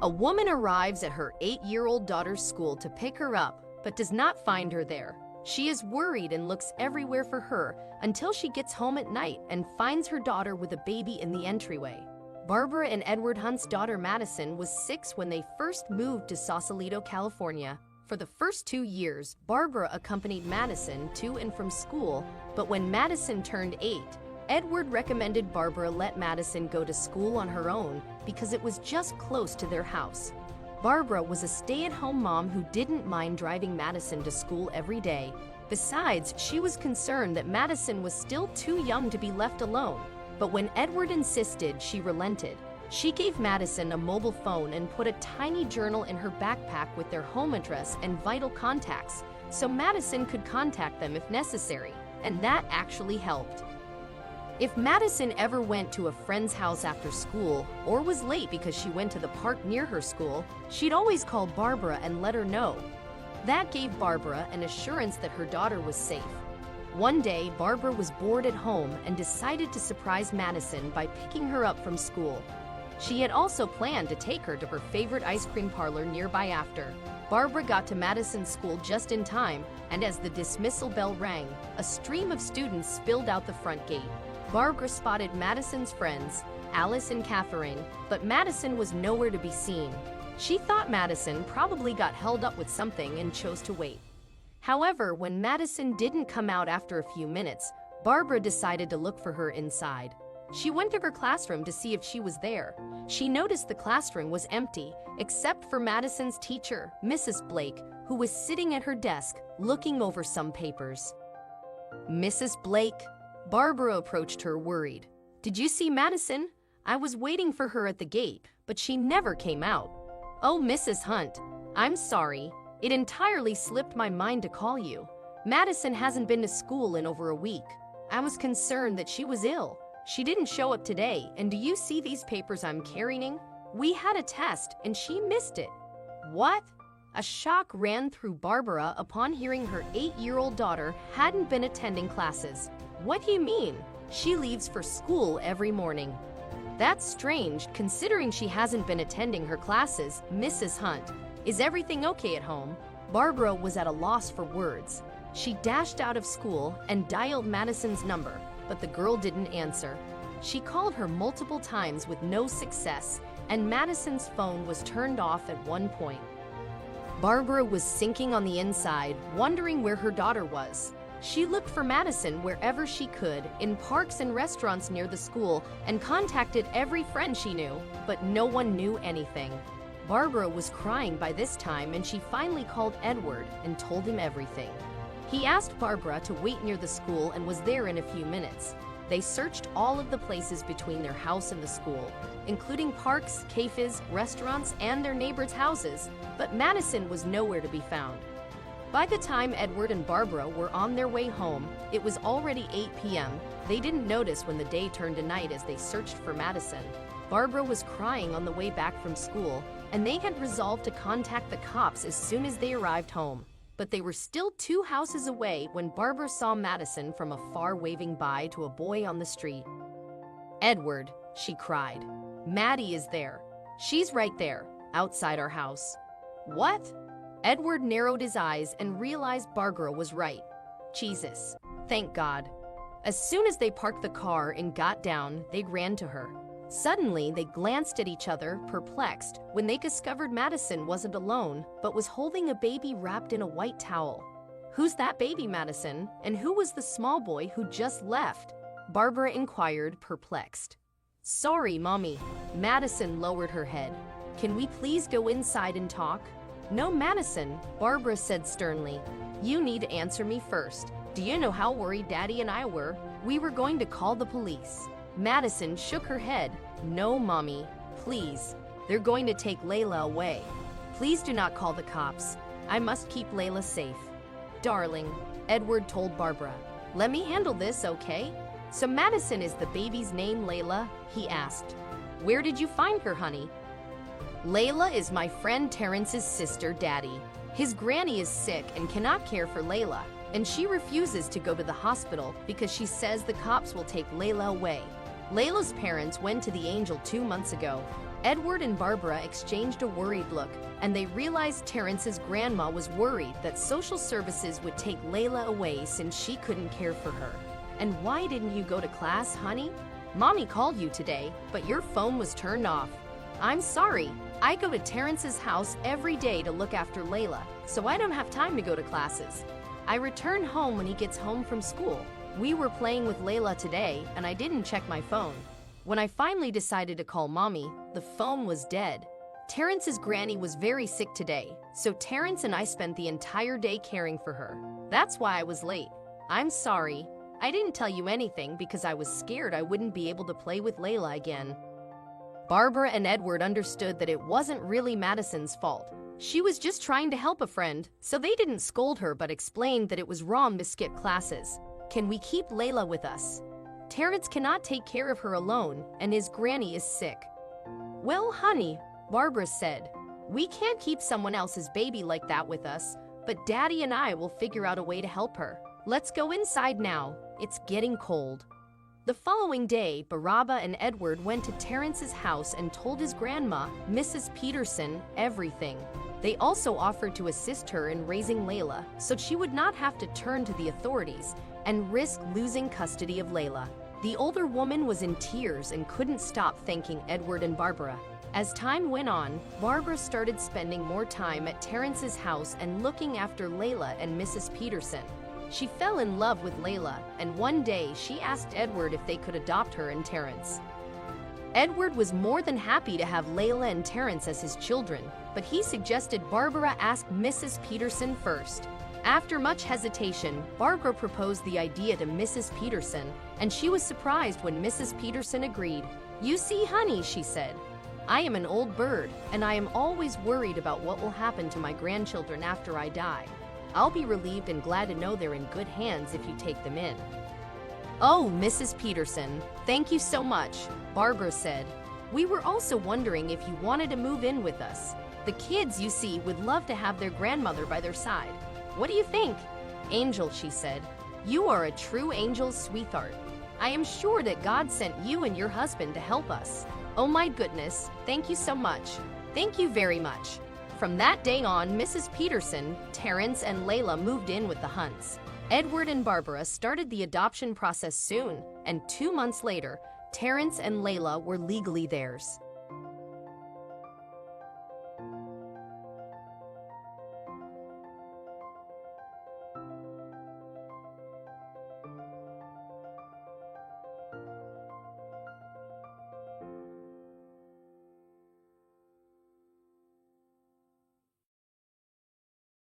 A woman arrives at her 8-year-old daughter's school to pick her up, but does not find her there. She is worried and looks everywhere for her until she gets home at night and finds her daughter with a baby in the entryway. Barbara and Edward Hunt's daughter Madison was 6 when they first moved to Sausalito, California. For the first 2 years, Barbara accompanied Madison to and from school, but when Madison turned 8, Edward recommended Barbara let Madison go to school on her own because it was just close to their house. Barbara was a stay-at-home mom who didn't mind driving Madison to school every day. Besides, she was concerned that Madison was still too young to be left alone. But when Edward insisted, she relented. She gave Madison a mobile phone and put a tiny journal in her backpack with their home address and vital contacts, so Madison could contact them if necessary, and that actually helped. If Madison ever went to a friend's house after school or was late because she went to the park near her school, she'd always call Barbara and let her know. That gave Barbara an assurance that her daughter was safe. One day, Barbara was bored at home and decided to surprise Madison by picking her up from school. She had also planned to take her to her favorite ice cream parlor nearby after. Barbara got to Madison's school just in time, and as the dismissal bell rang, a stream of students spilled out the front gate. Barbara spotted Madison's friends, Alice and Catherine, but Madison was nowhere to be seen. She thought Madison probably got held up with something and chose to wait. However, when Madison didn't come out after a few minutes, Barbara decided to look for her inside. She went to her classroom to see if she was there. She noticed the classroom was empty, except for Madison's teacher, Mrs. Blake, who was sitting at her desk, looking over some papers. "Mrs. Blake?" Barbara approached her, worried. "Did you see Madison? I was waiting for her at the gate, but she never came out." "Oh, Mrs. Hunt, I'm sorry. It entirely slipped my mind to call you. Madison hasn't been to school in over a week. I was concerned that she was ill. She didn't show up today, and do you see these papers I'm carrying? We had a test, and she missed it." "What?" A shock ran through Barbara upon hearing her 8-year-old daughter hadn't been attending classes. "What do you mean? She leaves for school every morning." "That's strange, considering she hasn't been attending her classes, Mrs. Hunt. Is everything okay at home?" Barbara was at a loss for words. She dashed out of school and dialed Madison's number, but the girl didn't answer. She called her multiple times with no success, and Madison's phone was turned off at one point. Barbara was sinking on the inside, wondering where her daughter was. She looked for Madison wherever she could, in parks and restaurants near the school, and contacted every friend she knew, but no one knew anything. Barbara was crying by this time, and she finally called Edward and told him everything. He asked Barbara to wait near the school and was there in a few minutes. They searched all of the places between their house and the school, including parks, cafes, restaurants, and their neighbors' houses, but Madison was nowhere to be found. By the time Edward and Barbara were on their way home, it was already 8 p.m. They didn't notice when the day turned to night as they searched for Madison. Barbara was crying on the way back from school, and they had resolved to contact the cops as soon as they arrived home. But they were still 2 houses away when Barbara saw Madison from afar waving bye to a boy on the street. "Edward," she cried. "Maddie is there. She's right there, outside our house." "What?" Edward narrowed his eyes and realized Barbara was right. Jesus, thank God. As soon as they parked the car and got down, they ran to her. Suddenly, they glanced at each other, perplexed, when they discovered Madison wasn't alone, but was holding a baby wrapped in a white towel. "Who's that baby, Madison? And who was the small boy who just left?" Barbara inquired, perplexed. "Sorry, Mommy." Madison lowered her head. "Can we please go inside and talk?" "No, Madison," Barbara said sternly. "You need to answer me first. Do you know how worried Daddy and I were? We were going to call the police." Madison shook her head. "No, Mommy, please. They're going to take Layla away. Please do not call the cops. I must keep Layla safe." "Darling," Edward told Barbara, "let me handle this, okay?" "So Madison is the baby's name, Layla?" he asked. "Where did you find her, honey?" "Layla is my friend Terrence's sister, Daddy. His granny is sick and cannot care for Layla, and she refuses to go to the hospital because she says the cops will take Layla away. Layla's parents went to the Angel 2 months ago. Edward and Barbara exchanged a worried look, and they realized Terrence's grandma was worried that social services would take Layla away since she couldn't care for her. "And why didn't you go to class, honey? Mommy called you today, but your phone was turned off." "I'm sorry. I go to Terrence's house every day to look after Layla, so I don't have time to go to classes. I return home when he gets home from school. We were playing with Layla today, and I didn't check my phone. When I finally decided to call Mommy, the phone was dead." Terrence's granny was very sick today, so Terrence and I spent the entire day caring for her. That's why I was late. "I'm sorry. I didn't tell you anything because I was scared I wouldn't be able to play with Layla again." Barbara and Edward understood that it wasn't really Madison's fault. She was just trying to help a friend, so they didn't scold her but explained that it was wrong to skip classes. "Can we keep Layla with us? Terrence cannot take care of her alone, and his granny is sick." "Well, honey," Barbara said, "we can't keep someone else's baby like that with us, but Daddy and I will figure out a way to help her. Let's go inside now. It's getting cold." The following day, Baraba and Edward went to Terrence's house and told his grandma, Mrs. Peterson, everything. They also offered to assist her in raising Layla so she would not have to turn to the authorities and risk losing custody of Layla. The older woman was in tears and couldn't stop thanking Edward and Barbara. As time went on, Barbara started spending more time at Terrence's house and looking after Layla and Mrs. Peterson. She fell in love with Layla, and one day she asked Edward if they could adopt her and Terrence. Edward was more than happy to have Layla and Terrence as his children, but he suggested Barbara ask Mrs. Peterson first. After much hesitation, Barbara proposed the idea to Mrs. Peterson, and she was surprised when Mrs. Peterson agreed. "You see, honey," she said, "I am an old bird, and I am always worried about what will happen to my grandchildren after I die. I'll be relieved and glad to know they're in good hands if you take them in." "Oh, Mrs. Peterson, thank you so much," Barbara said. "We were also wondering if you wanted to move in with us. The kids, you see, would love to have their grandmother by their side. What do you think?" "Angel," she said, "you are a true angel's sweetheart. I am sure that God sent you and your husband to help us. Oh my goodness, thank you so much. Thank you very much." From that day on, Mrs. Peterson, Terrence, and Layla moved in with the Hunts. Edward and Barbara started the adoption process soon, and 2 months later, Terrence and Layla were legally theirs.